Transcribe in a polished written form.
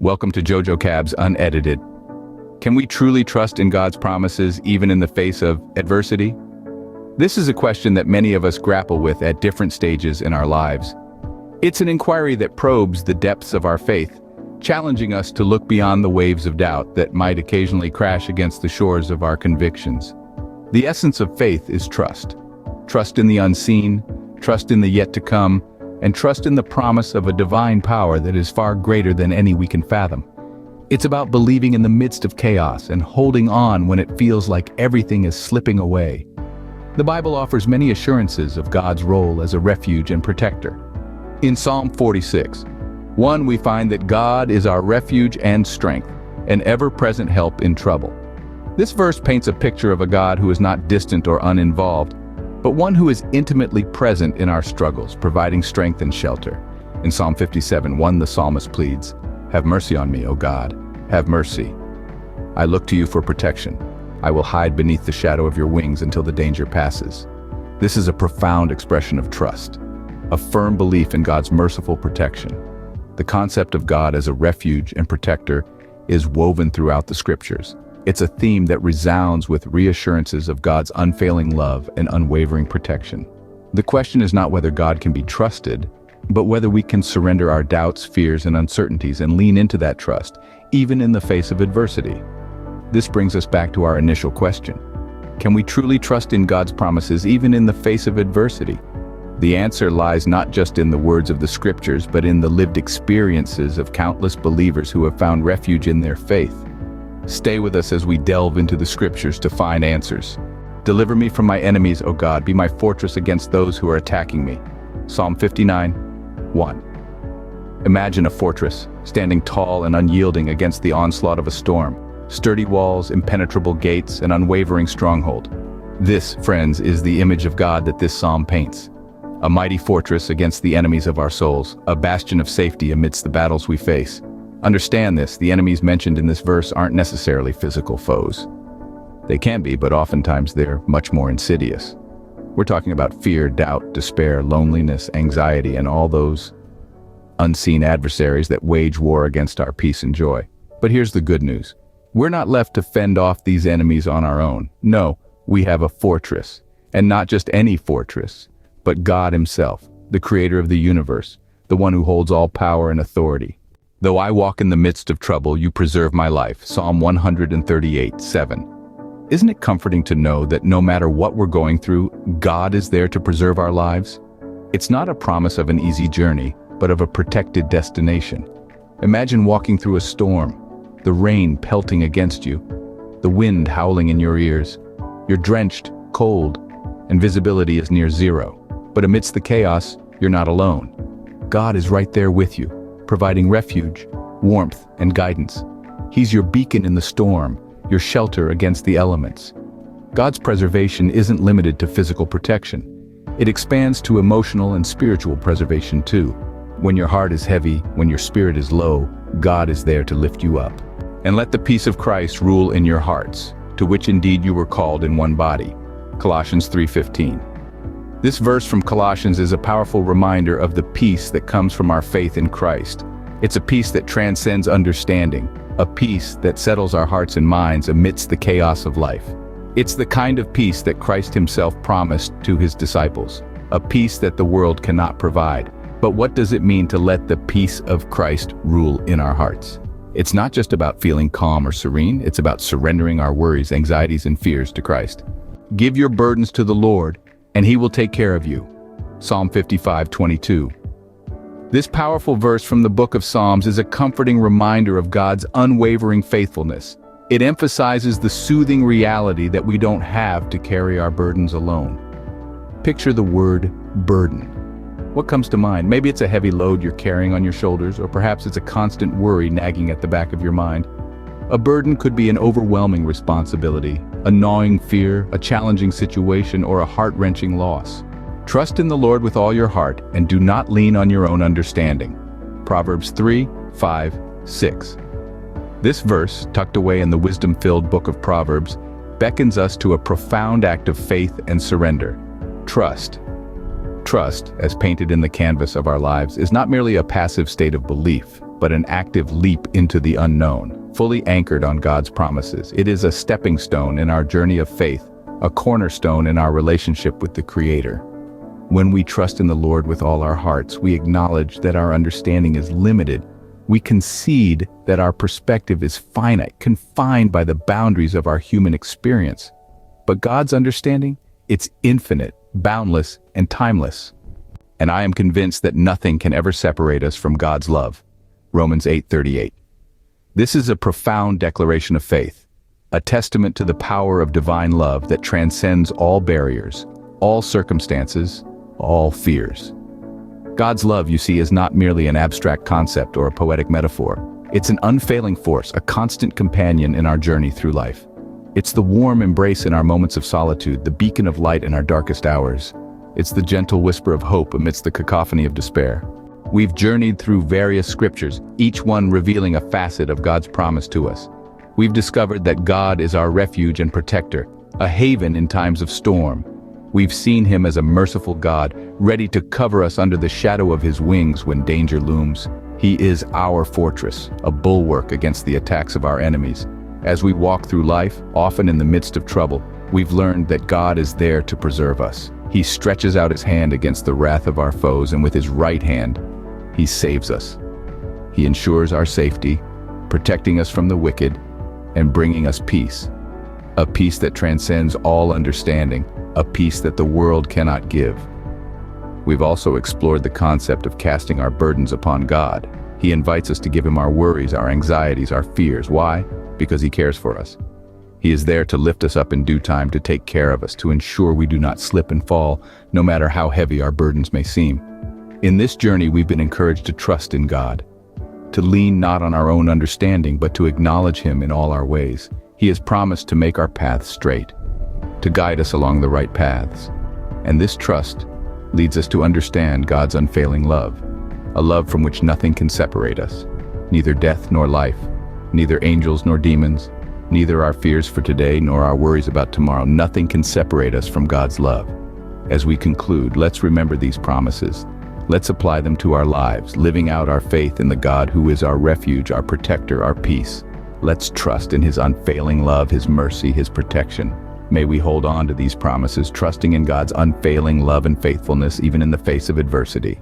Welcome to Jojo Cab's Unedited. Can we truly trust in God's promises even in the face of adversity? This is a question that many of us grapple with at different stages in our lives. It's an inquiry that probes the depths of our faith, challenging us to look beyond the waves of doubt that might occasionally crash against the shores of our convictions. The essence of faith is trust. Trust in the unseen, trust in the yet to come, and trust in the promise of a divine power that is far greater than any we can fathom. It's about believing in the midst of chaos and holding on when it feels like everything is slipping away. The Bible offers many assurances of God's role as a refuge and protector. In Psalm 46:1, we find that God is our refuge and strength, an ever-present help in trouble. This verse paints a picture of a God who is not distant or uninvolved, but one who is intimately present in our struggles, providing strength and shelter. In Psalm 57:1, the psalmist pleads, "Have mercy on me, O God, have mercy. I look to you for protection. I will hide beneath the shadow of your wings until the danger passes." This is a profound expression of trust, a firm belief in God's merciful protection. The concept of God as a refuge and protector is woven throughout the scriptures. It's a theme that resounds with reassurances of God's unfailing love and unwavering protection. The question is not whether God can be trusted, but whether we can surrender our doubts, fears, and uncertainties and lean into that trust, even in the face of adversity. This brings us back to our initial question. Can we truly trust in God's promises even in the face of adversity? The answer lies not just in the words of the scriptures, but in the lived experiences of countless believers who have found refuge in their faith. Stay with us as we delve into the scriptures to find answers. Deliver me from my enemies, O God, be my fortress against those who are attacking me. Psalm 59:1. Imagine a fortress, standing tall and unyielding against the onslaught of a storm. Sturdy walls, impenetrable gates, an unwavering stronghold. This, friends, is the image of God that this psalm paints. A mighty fortress against the enemies of our souls, a bastion of safety amidst the battles we face. Understand this, the enemies mentioned in this verse aren't necessarily physical foes. They can be, but oftentimes they're much more insidious. We're talking about fear, doubt, despair, loneliness, anxiety, and all those unseen adversaries that wage war against our peace and joy. But here's the good news. We're not left to fend off these enemies on our own. No, we have a fortress. And not just any fortress, but God himself, the creator of the universe, the one who holds all power and authority. Though I walk in the midst of trouble, you preserve my life. Psalm 138:7. Isn't it comforting to know that no matter what we're going through, God is there to preserve our lives? It's not a promise of an easy journey, but of a protected destination. Imagine walking through a storm, the rain pelting against you, the wind howling in your ears. You're drenched, cold, and visibility is near zero. But amidst the chaos, you're not alone. God is right there with you, providing refuge, warmth, and guidance. He's your beacon in the storm, your shelter against the elements. God's preservation isn't limited to physical protection. It expands to emotional and spiritual preservation too. When your heart is heavy, when your spirit is low, God is there to lift you up. And let the peace of Christ rule in your hearts, to which indeed you were called in one body. Colossians 3:15. This verse from Colossians is a powerful reminder of the peace that comes from our faith in Christ. It's a peace that transcends understanding, a peace that settles our hearts and minds amidst the chaos of life. It's the kind of peace that Christ himself promised to his disciples, a peace that the world cannot provide. But what does it mean to let the peace of Christ rule in our hearts? It's not just about feeling calm or serene, it's about surrendering our worries, anxieties, and fears to Christ. Give your burdens to the Lord, and he will take care of you. Psalm 55:22. This powerful verse from the book of Psalms is a comforting reminder of God's unwavering faithfulness. It emphasizes the soothing reality that we don't have to carry our burdens alone. Picture the word burden. What comes to mind? Maybe it's a heavy load you're carrying on your shoulders, or perhaps it's a constant worry nagging at the back of your mind. A burden could be an overwhelming responsibility, a gnawing fear, a challenging situation, or a heart-wrenching loss. Trust in the Lord with all your heart and do not lean on your own understanding. Proverbs 3:5-6. This verse, tucked away in the wisdom-filled book of Proverbs, beckons us to a profound act of faith and surrender. Trust. Trust, as painted in the canvas of our lives, is not merely a passive state of belief. but an active leap into the unknown, fully anchored on God's promises. It is a stepping stone in our journey of faith, a cornerstone in our relationship with the Creator. When we trust in the Lord with all our hearts, we acknowledge that our understanding is limited. We concede that our perspective is finite, confined by the boundaries of our human experience. But God's understanding, it's infinite, boundless, and timeless. And I am convinced that nothing can ever separate us from God's love. Romans 8:38. This is a profound declaration of faith, a testament to the power of divine love that transcends all barriers, all circumstances, all fears. God's love, you see, is not merely an abstract concept or a poetic metaphor. It's an unfailing force, a constant companion in our journey through life. It's the warm embrace in our moments of solitude, the beacon of light in our darkest hours. It's the gentle whisper of hope amidst the cacophony of despair. We've journeyed through various scriptures, each one revealing a facet of God's promise to us. We've discovered that God is our refuge and protector, a haven in times of storm. We've seen him as a merciful God, ready to cover us under the shadow of his wings when danger looms. He is our fortress, a bulwark against the attacks of our enemies. As we walk through life, often in the midst of trouble, we've learned that God is there to preserve us. He stretches out his hand against the wrath of our foes, and with his right hand, he saves us. He ensures our safety, protecting us from the wicked and bringing us peace. A peace that transcends all understanding, a peace that the world cannot give. We've also explored the concept of casting our burdens upon God. He invites us to give him our worries, our anxieties, our fears. Why? Because he cares for us. He is there to lift us up in due time, to take care of us, to ensure we do not slip and fall, no matter how heavy our burdens may seem. In this journey, we've been encouraged to trust in God, to lean not on our own understanding, but to acknowledge him in all our ways. He has promised to make our paths straight, to guide us along the right paths. And this trust leads us to understand God's unfailing love, a love from which nothing can separate us, neither death nor life, neither angels nor demons, neither our fears for today nor our worries about tomorrow. Nothing can separate us from God's love. As we conclude, let's remember these promises. Let's apply them to our lives, living out our faith in the God who is our refuge, our protector, our peace. Let's trust in his unfailing love, his mercy, his protection. May we hold on to these promises, trusting in God's unfailing love and faithfulness even in the face of adversity.